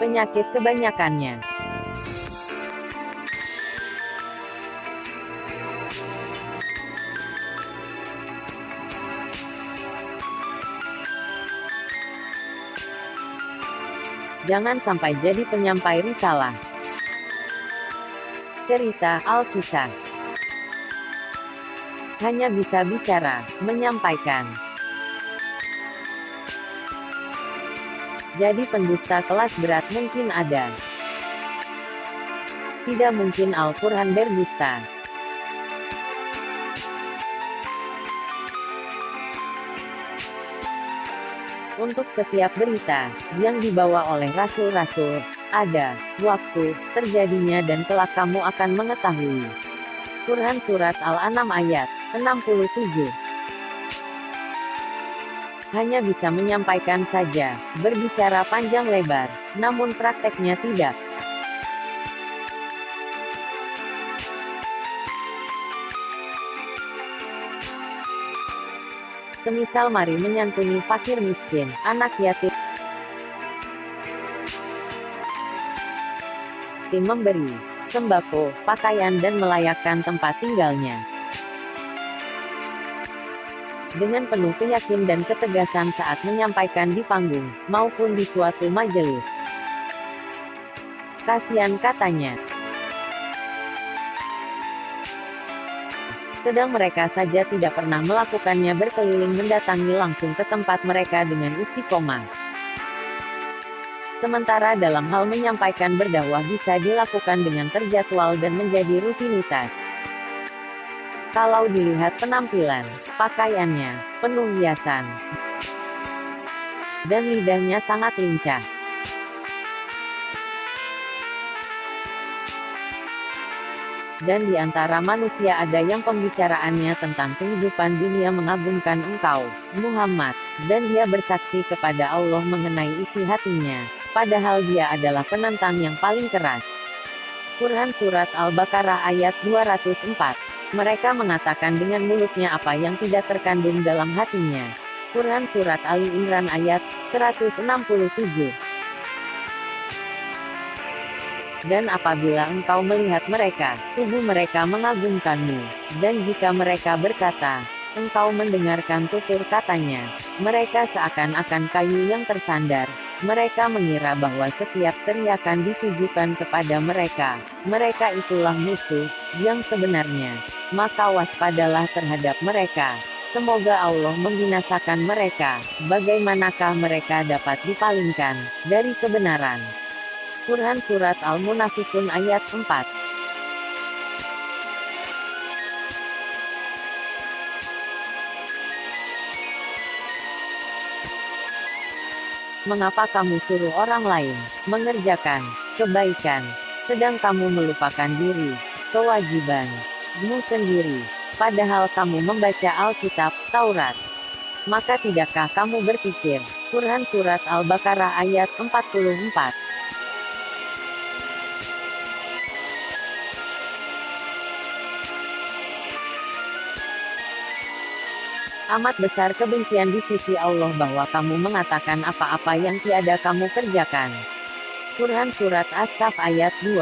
penyakit kebanyakannya. Jangan sampai jadi penyampai risalah. Cerita Al-Kisah hanya bisa bicara, menyampaikan. Jadi pendusta kelas berat mungkin ada. Tidak mungkin Al-Quran berdusta. Untuk setiap berita yang dibawa oleh rasul-rasul, ada waktu terjadinya dan kelak kamu akan mengetahui. Quran Surat Al-An'am ayat 67. Hanya bisa menyampaikan saja, berbicara panjang lebar, namun prakteknya tidak. Semisal mari menyantuni fakir miskin, anak yatim, memberi sembako, pakaian dan melayakkan tempat tinggalnya. Dengan penuh keyakinan dan ketegasan saat menyampaikan di panggung, maupun di suatu majelis. Kasihan katanya. Sedang mereka saja tidak pernah melakukannya, berkeliling mendatangi langsung ke tempat mereka dengan istiqomah. Sementara dalam hal menyampaikan berdakwah bisa dilakukan dengan terjadwal dan menjadi rutinitas. Kalau dilihat penampilan, pakaiannya, penuh hiasan, dan lidahnya sangat lincah. Dan di antara manusia ada yang pembicaraannya tentang kehidupan dunia mengagumkan engkau, Muhammad, dan dia bersaksi kepada Allah mengenai isi hatinya, padahal dia adalah penentang yang paling keras. Quran Surat Al-Baqarah ayat 204. Mereka mengatakan dengan mulutnya apa yang tidak terkandung dalam hatinya. Quran Surat Ali Imran ayat 167. Dan apabila engkau melihat mereka, tubuh mereka mengagumkanmu. Dan jika mereka berkata, engkau mendengarkan tutur katanya, mereka seakan-akan kayu yang tersandar. Mereka mengira bahwa setiap teriakan ditujukan kepada mereka. Mereka itulah musuh yang sebenarnya. Maka waspadalah terhadap mereka. Semoga Allah membinasakan mereka. Bagaimanakah mereka dapat dipalingkan dari kebenaran? Quran Surat Al-Munafikun ayat 4. Mengapa kamu suruh orang lain mengerjakan kebaikan, sedang kamu melupakan diri, kewajibanmu sendiri, padahal kamu membaca Alkitab, Taurat? Maka tidakkah kamu berpikir? Quran Surat Al-Baqarah ayat 44. Amat besar kebencian di sisi Allah bahwa kamu mengatakan apa-apa yang tiada kamu kerjakan. Quran Surat As-Saff ayat 2.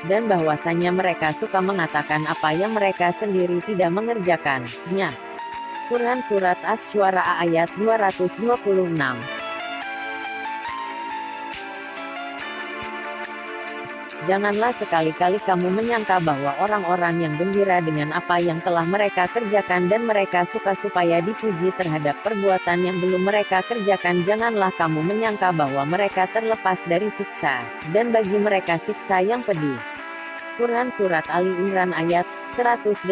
Dan bahwasanya mereka suka mengatakan apa yang mereka sendiri tidak mengerjakannya. Quran Surat Asy-Syu'ara ayat 226. Janganlah sekali-kali kamu menyangka bahwa orang-orang yang gembira dengan apa yang telah mereka kerjakan dan mereka suka supaya dipuji terhadap perbuatan yang belum mereka kerjakan. Janganlah kamu menyangka bahwa mereka terlepas dari siksa, dan bagi mereka siksa yang pedih. Quran Surat Ali Imran ayat 188.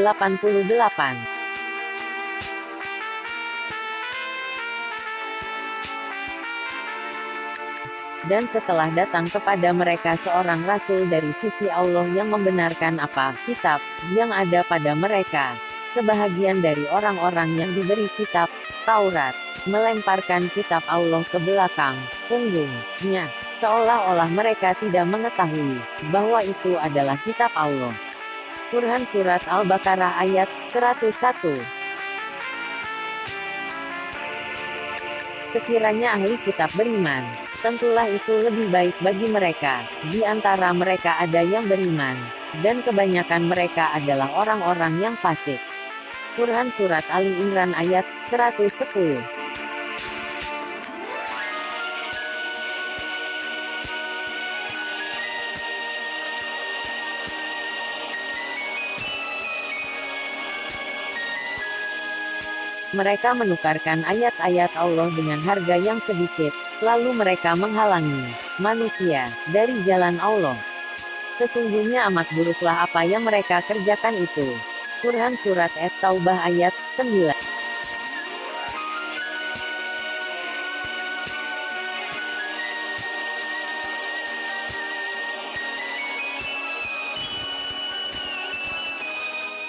Dan setelah datang kepada mereka seorang rasul dari sisi Allah yang membenarkan apa kitab yang ada pada mereka, sebahagian dari orang-orang yang diberi kitab Taurat melemparkan kitab Allah ke belakang punggungnya, seolah-olah mereka tidak mengetahui bahwa itu adalah kitab Allah. Quran Surat Al-Baqarah ayat 101. Sekiranya ahli kitab beriman, tentulah itu lebih baik bagi mereka. Di antara mereka ada yang beriman, dan kebanyakan mereka adalah orang-orang yang fasik. Quran Surat Ali Imran ayat 110. Mereka menukarkan ayat-ayat Allah dengan harga yang sedikit, lalu mereka menghalangi manusia dari jalan Allah. Sesungguhnya amat buruklah apa yang mereka kerjakan itu. Quran Surat At-Taubah ayat 9.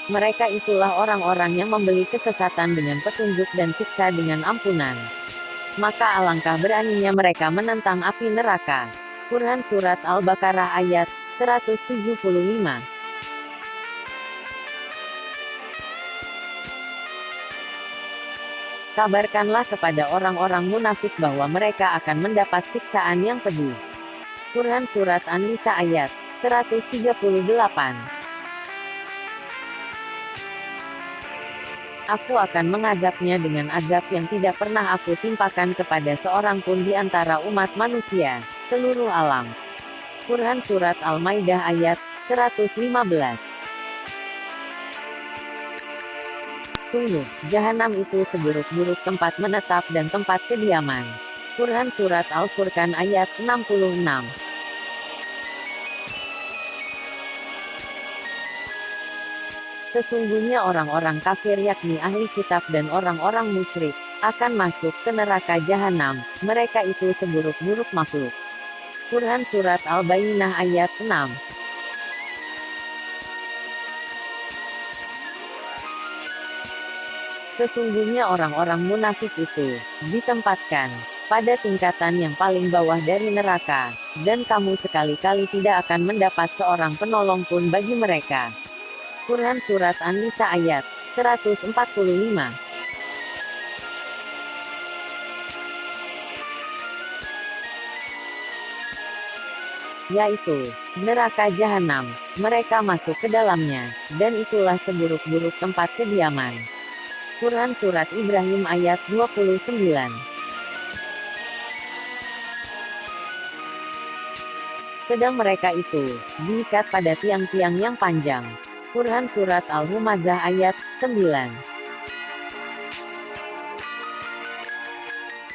Mereka itulah orang-orang yang membeli kesesatan dengan petunjuk dan siksa dengan ampunan. Maka alangkah beraninya mereka menentang api neraka. Quran Surat Al-Baqarah ayat 175. Kabarkanlah kepada orang-orang munafik bahwa mereka akan mendapat siksaan yang pedih. Quran Surat An-Nisa ayat 138. Aku akan mengazabnya dengan azab yang tidak pernah aku timpakan kepada seorang pun di antara umat manusia, seluruh alam. Quran Surat Al-Maidah ayat 115. Sungguh, jahanam itu seburuk-buruk tempat menetap dan tempat kediaman. Quran Surat Al-Furqan ayat 66. Sesungguhnya orang-orang kafir yakni ahli kitab dan orang-orang musyrik, akan masuk ke neraka jahanam, mereka itu seburuk-buruk makhluk. Quran Surat Al-Bayyinah ayat 6. Sesungguhnya orang-orang munafik itu, ditempatkan pada tingkatan yang paling bawah dari neraka, dan kamu sekali-kali tidak akan mendapat seorang penolong pun bagi mereka. Quran Surat An-Nisa ayat 145. Yaitu neraka jahanam, mereka masuk ke dalamnya, dan itulah seburuk-buruk tempat kediaman. Quran Surat Ibrahim ayat 29. Sedang mereka itu diikat pada tiang-tiang yang panjang. Quran Surat Al-Humazah ayat 9.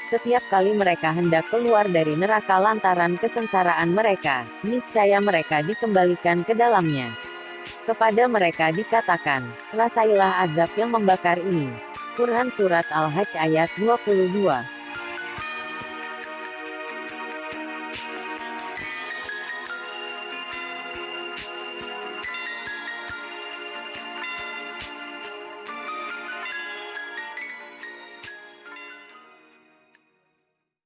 Setiap kali mereka hendak keluar dari neraka lantaran kesengsaraan mereka, niscaya mereka dikembalikan ke dalamnya. Kepada mereka dikatakan, rasailah azab yang membakar ini. Quran Surat Al-Hajj ayat 22.